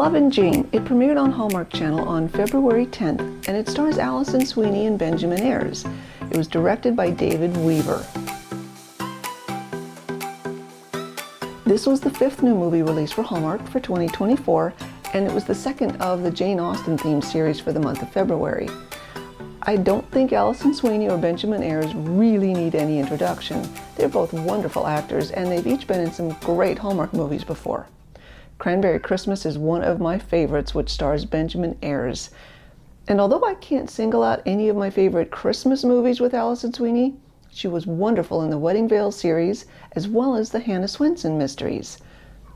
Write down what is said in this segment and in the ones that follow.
Love and Jane. It premiered on Hallmark Channel on February 10th, and it stars Alison Sweeney and Benjamin Ayres. It was directed by David Weaver. This was the 5th new movie release for Hallmark for 2024, and it was the 2nd of the Jane Austen-themed series for the month of February. I don't think Alison Sweeney or Benjamin Ayres really need any introduction. They're both wonderful actors, and they've each been in some great Hallmark movies before. Cranberry Christmas is one of my favorites, which stars Benjamin Ayres. And although I can't single out any of my favorite Christmas movies with Alison Sweeney, she was wonderful in the Wedding Veil series, as well as the Hannah Swenson mysteries.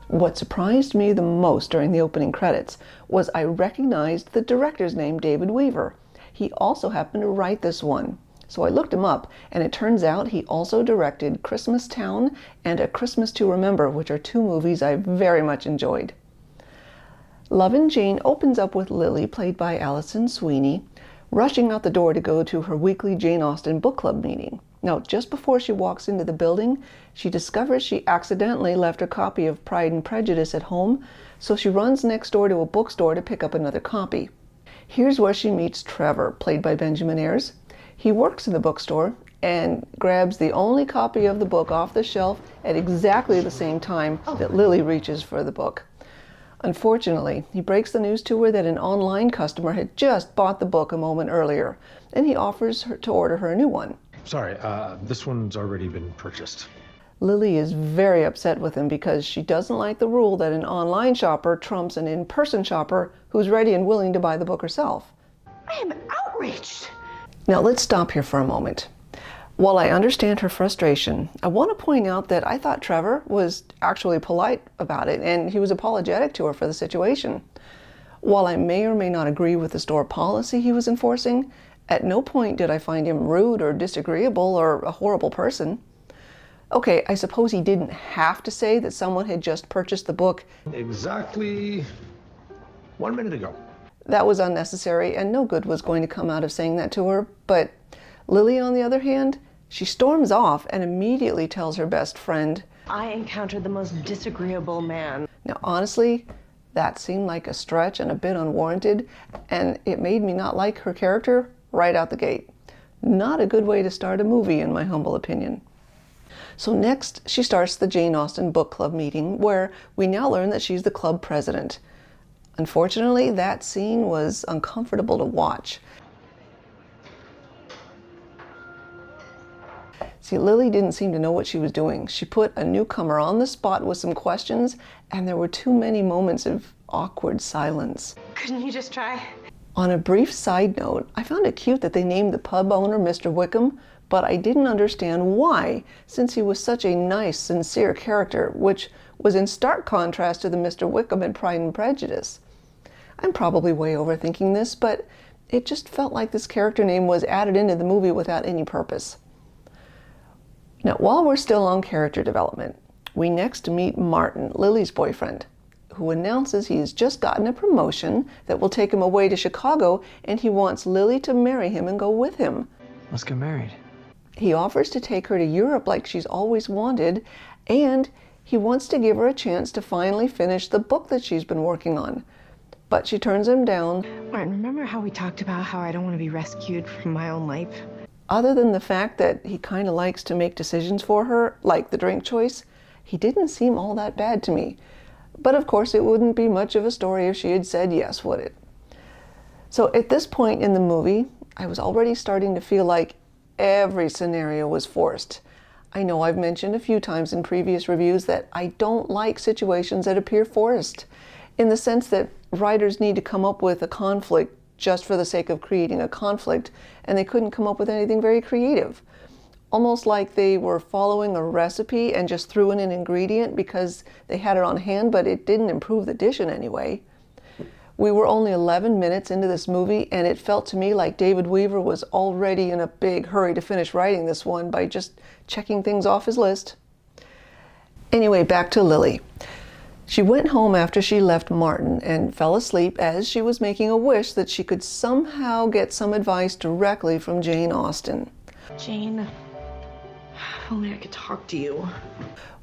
What surprised me the most during the opening credits was I recognized the director's name, David Weaver. He also happened to write this one. So I looked him up, and it turns out he also directed Christmas Town and A Christmas to Remember, which are 2 movies I very much enjoyed. Love and Jane opens up with Lily, played by Alison Sweeney, rushing out the door to go to her weekly Jane Austen book club meeting. Now, just before she walks into the building, she discovers she accidentally left her copy of Pride and Prejudice at home, so she runs next door to a bookstore to pick up another copy. Here's where she meets Trevor, played by Benjamin Ayres. He works in the bookstore and grabs the only copy of the book off the shelf at exactly the same time that Lily reaches for the book. Unfortunately, he breaks the news to her that an online customer had just bought the book a moment earlier, and he offers her to order her a new one. Sorry, this one's already been purchased. Lily is very upset with him because she doesn't like the rule that an online shopper trumps an in-person shopper who's ready and willing to buy the book herself. I am outraged. Now let's stop here for a moment. While I understand her frustration, I want to point out that I thought Trevor was actually polite about it, and he was apologetic to her for the situation. While I may or may not agree with the store policy he was enforcing, at no point did I find him rude or disagreeable or a horrible person. Okay, I suppose he didn't have to say that someone had just purchased the book Exactly 1 minute ago. That was unnecessary, and no good was going to come out of saying that to her. But Lily, on the other hand, she storms off and immediately tells her best friend, I encountered the most disagreeable man. Now, honestly, that seemed like a stretch and a bit unwarranted, and it made me not like her character right out the gate. Not a good way to start a movie, in my humble opinion. So next, she starts the Jane Austen book club meeting, where we now learn that she's the club president. Unfortunately, that scene was uncomfortable to watch. See, Lily didn't seem to know what she was doing. She put a newcomer on the spot with some questions, and there were too many moments of awkward silence. Couldn't you just try? On a brief side note, I found it cute that they named the pub owner Mr. Wickham, but I didn't understand why, since he was such a nice, sincere character, which was in stark contrast to the Mr. Wickham in Pride and Prejudice. I'm probably way overthinking this, but it just felt like this character name was added into the movie without any purpose. Now, while we're still on character development, we next meet Martin, Lily's boyfriend, who announces he has just gotten a promotion that will take him away to Chicago, and he wants Lily to marry him and go with him. Let's get married. He offers to take her to Europe like she's always wanted, and he wants to give her a chance to finally finish the book that she's been working on. But she turns him down. Martin, remember how we talked about how I don't want to be rescued from my own life? Other than the fact that he kind of likes to make decisions for her, like the drink choice, he didn't seem all that bad to me. But of course, it wouldn't be much of a story if she had said yes, would it? So at this point in the movie, I was already starting to feel like every scenario was forced. I know I've mentioned a few times in previous reviews that I don't like situations that appear forced, in the sense that writers need to come up with a conflict just for the sake of creating a conflict, and they couldn't come up with anything very creative. Almost like they were following a recipe and just threw in an ingredient because they had it on hand, but it didn't improve the dish in any way. We were only 11 minutes into this movie, and it felt to me like David Weaver was already in a big hurry to finish writing this one by just checking things off his list. Anyway, back to Lily. She went home after she left Martin and fell asleep as she was making a wish that she could somehow get some advice directly from Jane Austen. Jane, if only I could talk to you.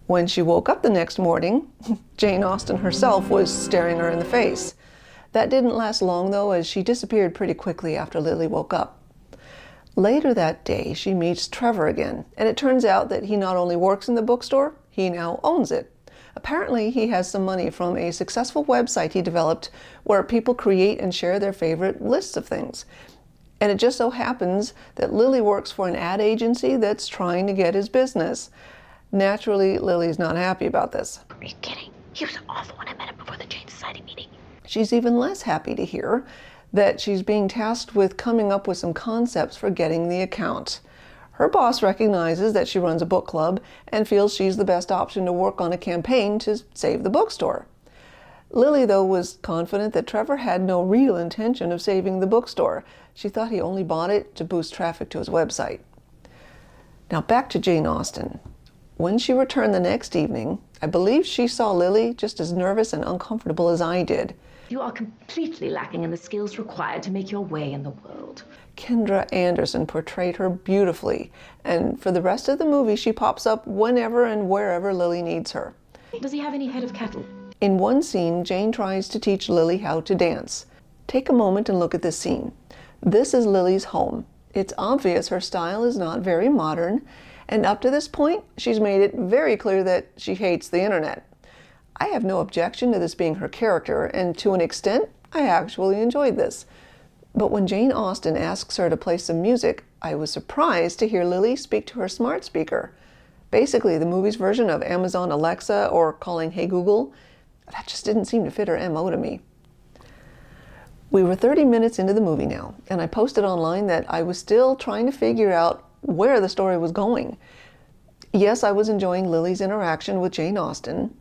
When she woke up the next morning, Jane Austen herself was staring her in the face. That didn't last long, though, as she disappeared pretty quickly after Lily woke up. Later that day, she meets Trevor again, and it turns out that he not only works in the bookstore, he now owns it. Apparently, he has some money from a successful website he developed where people create and share their favorite lists of things. And it just so happens that Lily works for an ad agency that's trying to get his business. Naturally, Lily's not happy about this. Are you kidding? He was awful when I met him before the Jane Society meeting. She's even less happy to hear that she's being tasked with coming up with some concepts for getting the account. Her boss recognizes that she runs a book club and feels she's the best option to work on a campaign to save the bookstore. Lily, though, was confident that Trevor had no real intention of saving the bookstore. She thought he only bought it to boost traffic to his website. Now back to Jane Austen. When she returned the next evening, I believe she saw Lily just as nervous and uncomfortable as I did. You are completely lacking in the skills required to make your way in the world. Kendra Anderson portrayed her beautifully, and for the rest of the movie she pops up whenever and wherever Lily needs her. Does he have any head of cattle? In one scene, Jane tries to teach Lily how to dance. Take a moment and look at this scene. This is Lily's home. It's obvious her style is not very modern, and up to this point, she's made it very clear that she hates the internet. I have no objection to this being her character, and to an extent, I actually enjoyed this. But when Jane Austen asks her to play some music, I was surprised to hear Lily speak to her smart speaker. Basically, the movie's version of Amazon Alexa or calling Hey Google. That just didn't seem to fit her MO to me. We were 30 minutes into the movie now, and I posted online that I was still trying to figure out where the story was going. Yes, I was enjoying Lily's interaction with Jane Austen,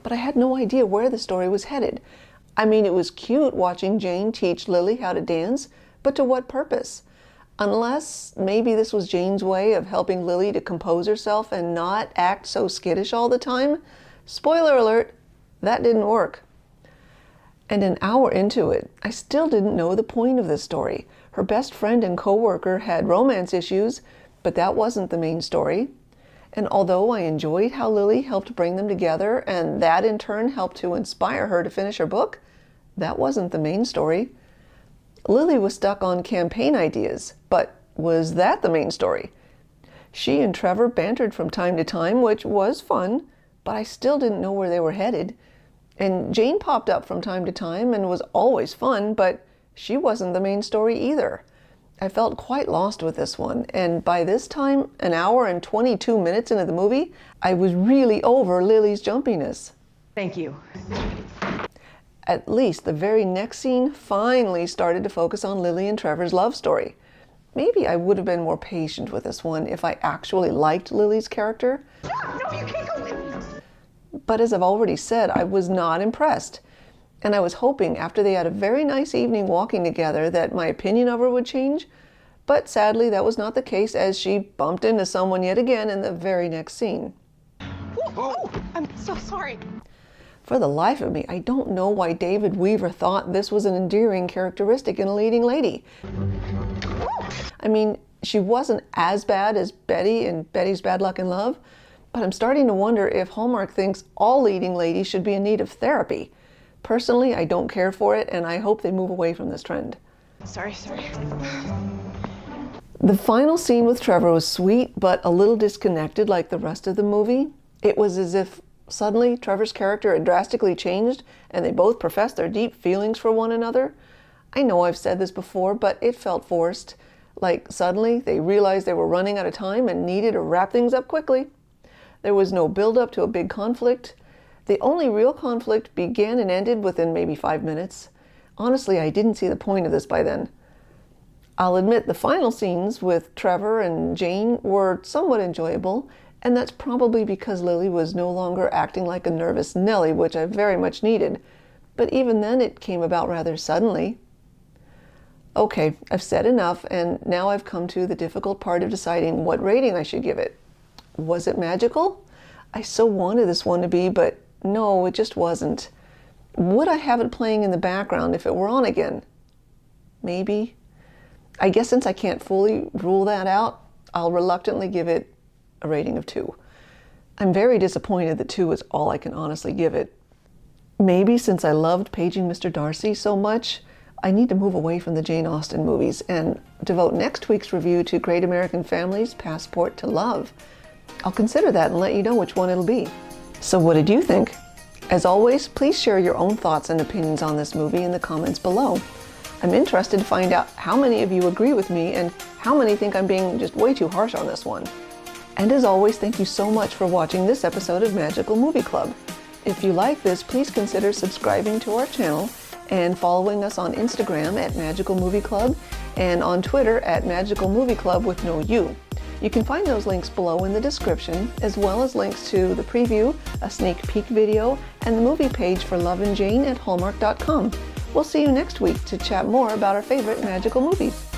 but I had no idea where the story was headed. I mean, it was cute watching Jane teach Lily how to dance, but to what purpose? Unless maybe this was Jane's way of helping Lily to compose herself and not act so skittish all the time. Spoiler alert, that didn't work. And an hour into it, I still didn't know the point of this story. Her best friend and co-worker had romance issues, but that wasn't the main story. And although I enjoyed how Lily helped bring them together, and that in turn helped to inspire her to finish her book, that wasn't the main story. Lily was stuck on campaign ideas, but was that the main story? She and Trevor bantered from time to time, which was fun, but I still didn't know where they were headed. And Jane popped up from time to time and was always fun, but she wasn't the main story either. I felt quite lost with this one, and by this time, an hour and 22 minutes into the movie, I was really over Lily's jumpiness. Thank you. At least the very next scene finally started to focus on Lily and Trevor's love story. Maybe I would have been more patient with this one if I actually liked Lily's character. No, you can't go with me. But as I've already said, I was not impressed. And I was hoping after they had a very nice evening walking together that my opinion of her would change. But sadly, that was not the case as she bumped into someone yet again in the very next scene. Oh, I'm so sorry. For the life of me, I don't know why David Weaver thought this was an endearing characteristic in a leading lady. I mean, she wasn't as bad as Betty in Betty's Bad Luck in Love, but I'm starting to wonder if Hallmark thinks all leading ladies should be in need of therapy. Personally, I don't care for it, and I hope they move away from this trend. Sorry. The final scene with Trevor was sweet, but a little disconnected like the rest of the movie. It was as if suddenly Trevor's character had drastically changed, and they both professed their deep feelings for one another. I know I've said this before, but it felt forced. Like suddenly they realized they were running out of time and needed to wrap things up quickly. There was no build-up to a big conflict. The only real conflict began and ended within maybe 5 minutes. Honestly, I didn't see the point of this by then. I'll admit the final scenes with Trevor and Jane were somewhat enjoyable, and that's probably because Lily was no longer acting like a nervous Nellie, which I very much needed. But even then it came about rather suddenly. Okay, I've said enough, and now I've come to the difficult part of deciding what rating I should give it. Was it magical? I so wanted this one to be, but no, it just wasn't. Would I have it playing in the background if it were on again? Maybe. I guess since I can't fully rule that out, I'll reluctantly give it a rating of 2. I'm very disappointed that 2 is all I can honestly give it. Maybe since I loved paging Mr. Darcy so much, I need to move away from the Jane Austen movies and devote next week's review to Great American Family's Passport to Love. I'll consider that and let you know which one it'll be. So what did you think? As always, please share your own thoughts and opinions on this movie in the comments below. I'm interested to find out how many of you agree with me and how many think I'm being just way too harsh on this one. And as always, thank you so much for watching this episode of Magical Movie Club. If you like this, please consider subscribing to our channel and following us on Instagram at Magical Movie Club and on Twitter at Magical Movie Club with no U. You can find those links below in the description, as well as links to the preview, a sneak peek video, and the movie page for Love and Jane at Hallmark.com. We'll see you next week to chat more about our favorite magical movies.